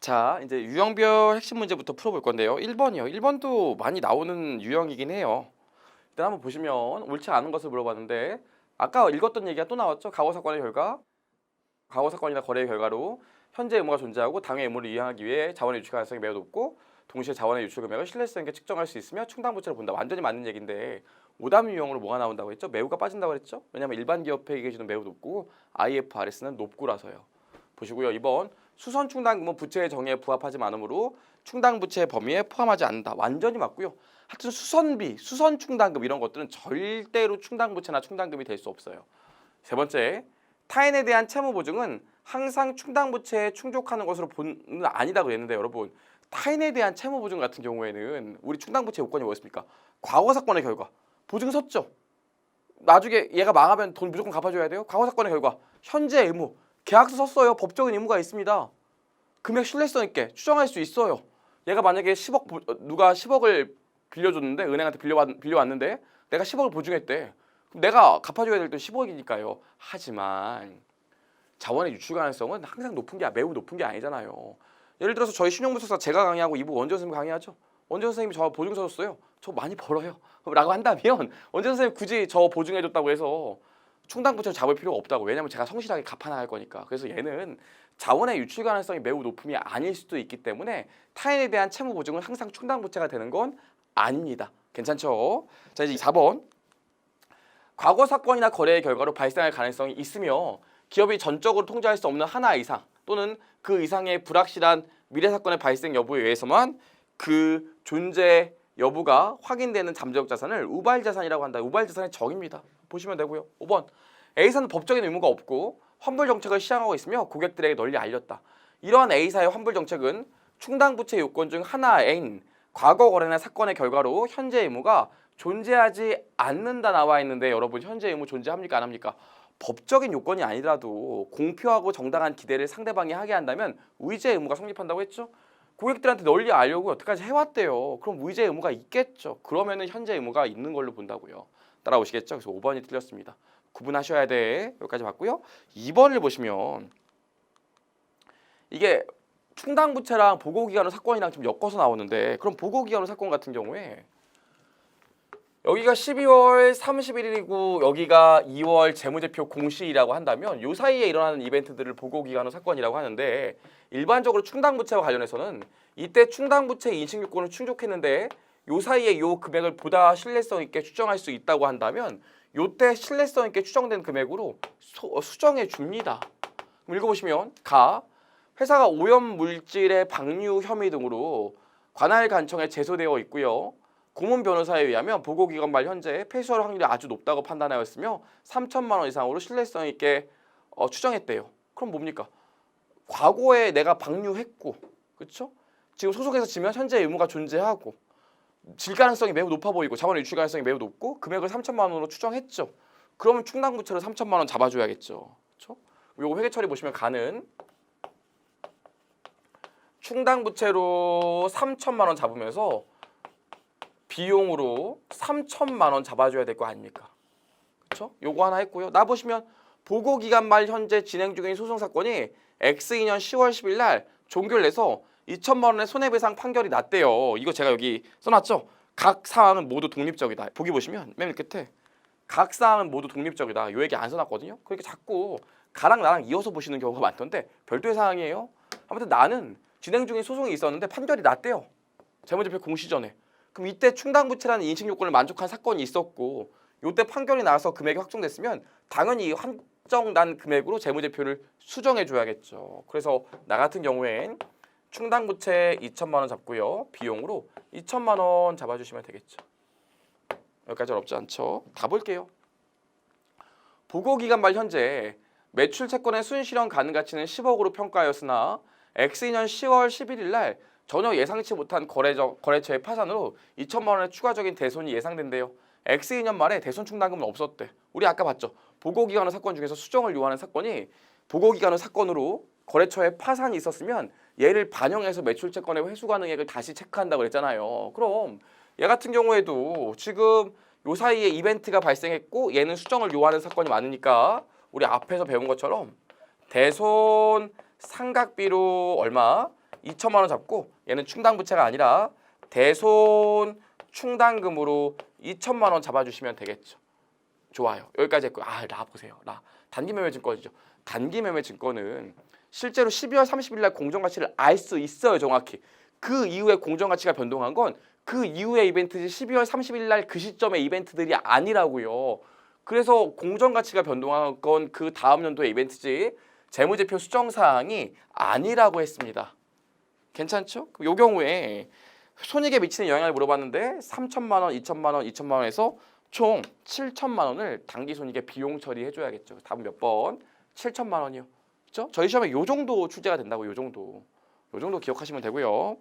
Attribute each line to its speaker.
Speaker 1: 자, 이제 유형별 핵심 문제부터 풀어볼 건데요. 1번이요. 1번도 많이 나오는 유형이긴 해요. 일단 한번 보시면 옳지 않은 것을 물어봤는데 아까 읽었던 얘기가 또 나왔죠. 과거 사건의 결과, 과거 사건이나 거래의 결과로 현재 의무가 존재하고 당의 의무를 이행하기 위해 자원의 유출 가능성이 매우 높고 동시에 자원의 유출 금액을 신뢰성 있게 측정할 수 있으며 충당부채를 본다. 완전히 맞는 얘기인데 오답 유형으로 뭐가 나온다고 했죠? 매우가 빠진다고 했죠? 왜냐하면 일반 기업회계 기준은 매우 높고 IFRS는 높고라서요. 보시고요. 2번 수선 충당금은 부채의 정의에 부합하지 않으므로 충당부채 범위에 포함하지 않는다. 완전히 맞고요. 하여튼 수선비, 수선 충당금 이런 것들은 절대로 충당부채나 충당금이 될 수 없어요. 세 번째, 타인에 대한 채무 보증은 항상 충당부채에 충족하는 것으로 보는 아니다 그랬는데 여러분 타인에 대한 채무 보증 같은 경우에는 우리 충당부채 요건이 뭐였습니까? 과거 사건의 결과 보증 섰죠. 나중에 얘가 망하면 돈 무조건 갚아줘야 돼요. 과거 사건의 결과 현재 의무 계약서 썼어요. 법적인 의무가 있습니다. 금액 신뢰성 있게 추정할 수 있어요. 얘가 만약에 10억 누가 10억을 빌려줬는데 은행한테 빌려왔는데 내가 10억을 보증했대. 그럼 내가 갚아줘야 될 돈 10억이니까요. 하지만 자원의 유출 가능성은 항상 높은 게 매우 높은 게 아니잖아요. 예를 들어서 저희 신용분석사 제가 강의하고 이부 원재 선생님 강의하죠. 원재 선생님이 저 보증서 줬어요. 저 많이 벌어요. 라고 한다면 원재 선생님 굳이 저 보증해줬다고 해서 충당부채를 잡을 필요가 없다고. 왜냐면 제가 성실하게 갚아나갈 거니까. 그래서 얘는 자원의 유출 가능성이 매우 높음이 아닐 수도 있기 때문에 타인에 대한 채무 보증은 항상 충당부채가 되는 건 아닙니다. 괜찮죠? 자 이제 4번 과거 사건이나 거래의 결과로 발생할 가능성이 있으며 기업이 전적으로 통제할 수 없는 하나 이상 또는 그 이상의 불확실한 미래 사건의 발생 여부에 의해서만 그 존재 여부가 확인되는 잠재적 자산을 우발 자산이라고 한다. 우발 자산의 적입니다. 보시면 되고요. 5번 A사는 법적인 의무가 없고 환불 정책을 시행하고 있으며 고객들에게 널리 알렸다. 이러한 A사의 환불 정책은 충당부채 요건 중 하나인 과거 거래나 사건의 결과로 현재 의무가 존재하지 않는다 나와 있는데 여러분 현재 의무 존재합니까 안 합니까? 법적인 요건이 아니라도 공표하고 정당한 기대를 상대방이 하게 한다면 의제 의무가 성립한다고 했죠. 고객들한테 널리 알려고 여태까지 해왔대요. 그럼 의제 의무가 있겠죠. 그러면은 현재 의무가 있는 걸로 본다고요. 따라오시겠죠? 그래서 5번이 틀렸습니다. 구분하셔야 돼. 여기까지 봤고요. 2번을 보시면 이게 충당부채랑 보고기간후 사건이랑 좀 엮어서 나오는데 그럼 보고기간후 사건 같은 경우에 여기가 12월 31일이고 여기가 2월 재무제표 공시일이라고 한다면 이 사이에 일어나는 이벤트들을 보고기간후 사건이라고 하는데 일반적으로 충당부채와 관련해서는 이때 충당부채 인식요건을 충족했는데 이 사이에 이 금액을 보다 신뢰성 있게 추정할 수 있다고 한다면 이때 신뢰성 있게 추정된 금액으로 수정해 줍니다. 그럼 읽어보시면 회사가 오염물질의 방류 혐의 등으로 관할 간청에 제소되어 있고요. 고문 변호사에 의하면 보고기간 말 현재 패소할 확률이 아주 높다고 판단하였으며 3천만 원 이상으로 신뢰성 있게 추정했대요. 그럼 뭡니까? 과거에 내가 방류했고, 그렇죠? 지금 소속해서 지면 현재 의무가 존재하고 질 가능성이 매우 높아 보이고 자원의 유출 가능성이 매우 높고 금액을 3천만 원으로 추정했죠. 그러면 충당부채로 3천만 원 잡아줘야겠죠. 그렇죠? 요거 회계 처리 보시면 가는 충당부채로 3천만 원 잡으면서 비용으로 3천만 원 잡아줘야 될 거 아닙니까? 그렇죠? 요거 하나 했고요. 나 보시면 보고기간 말 현재 진행 중인 소송 사건이 X2년 10월 10일 날 종결돼서 2천만 원의 손해배상 판결이 났대요. 이거 제가 여기 써놨죠? 각 사항은 모두 독립적이다. 보기 보시면 맨 끝에 각 사항은 모두 독립적이다. 요 얘기 안 써놨거든요. 그러니까 자꾸 가랑 나랑 이어서 보시는 경우가 많던데 별도의 사항이에요. 아무튼 나는 진행 중인 소송이 있었는데 판결이 났대요. 재무제표 공시 전에. 그럼 이때 충당부채라는 인식 요건을 만족한 사건이 있었고 이때 판결이 나와서 금액이 확정됐으면 당연히 한정난 금액으로 재무제표를 수정해 줘야겠죠. 그래서 나 같은 경우엔 충당부채 2천만 원 잡고요. 비용으로 2천만 원 잡아주시면 되겠죠. 여기까지 어렵지 않죠? 다 볼게요. 보고기간 말 현재 매출 채권의 순실현 가능 가치는 10억으로 평가하였으나 X2년 10월 11일 날 전혀 예상치 못한 거래처의 파산으로 2천만 원의 추가적인 대손이 예상된대요. X2년 말에 대손 충당금은 없었대. 우리 아까 봤죠. 보고기간후 사건 중에서 수정을 요하는 사건이 보고기간후 사건으로 거래처에 파산이 있었으면 얘를 반영해서 매출채권의 회수 가능액을 다시 체크한다고 그랬잖아요. 그럼 얘 같은 경우에도 지금 요 사이에 이벤트가 발생했고 얘는 수정을 요하는 사건이 많으니까 우리 앞에서 배운 것처럼 대손 상각비로 얼마? 2천만 원 잡고 얘는 충당부채가 아니라 대손 충당금으로 2천만 원 잡아주시면 되겠죠. 좋아요. 여기까지 했고 라 보세요. 단기매매증권이죠. 단기매매증권은 실제로 12월 30일 날 공정가치를 알 수 있어요. 정확히. 그 이후에 공정가치가 변동한 건 그 이후의 이벤트지 12월 30일 날 그 시점의 이벤트들이 아니라고요. 그래서 공정가치가 변동한 건 그 다음 연도의 이벤트지 재무제표 수정사항이 아니라고 했습니다. 괜찮죠? 요 경우에 손익에 미치는 영향을 물어봤는데 3천만 원, 2천만 원, 2천만 원에서 총 7천만 원을 당기손익에 비용 처리해줘야겠죠. 답은 몇 번? 7천만 원이요. 그렇죠? 저희 시험에 요 정도 출제가 된다고 요 정도 기억하시면 되고요.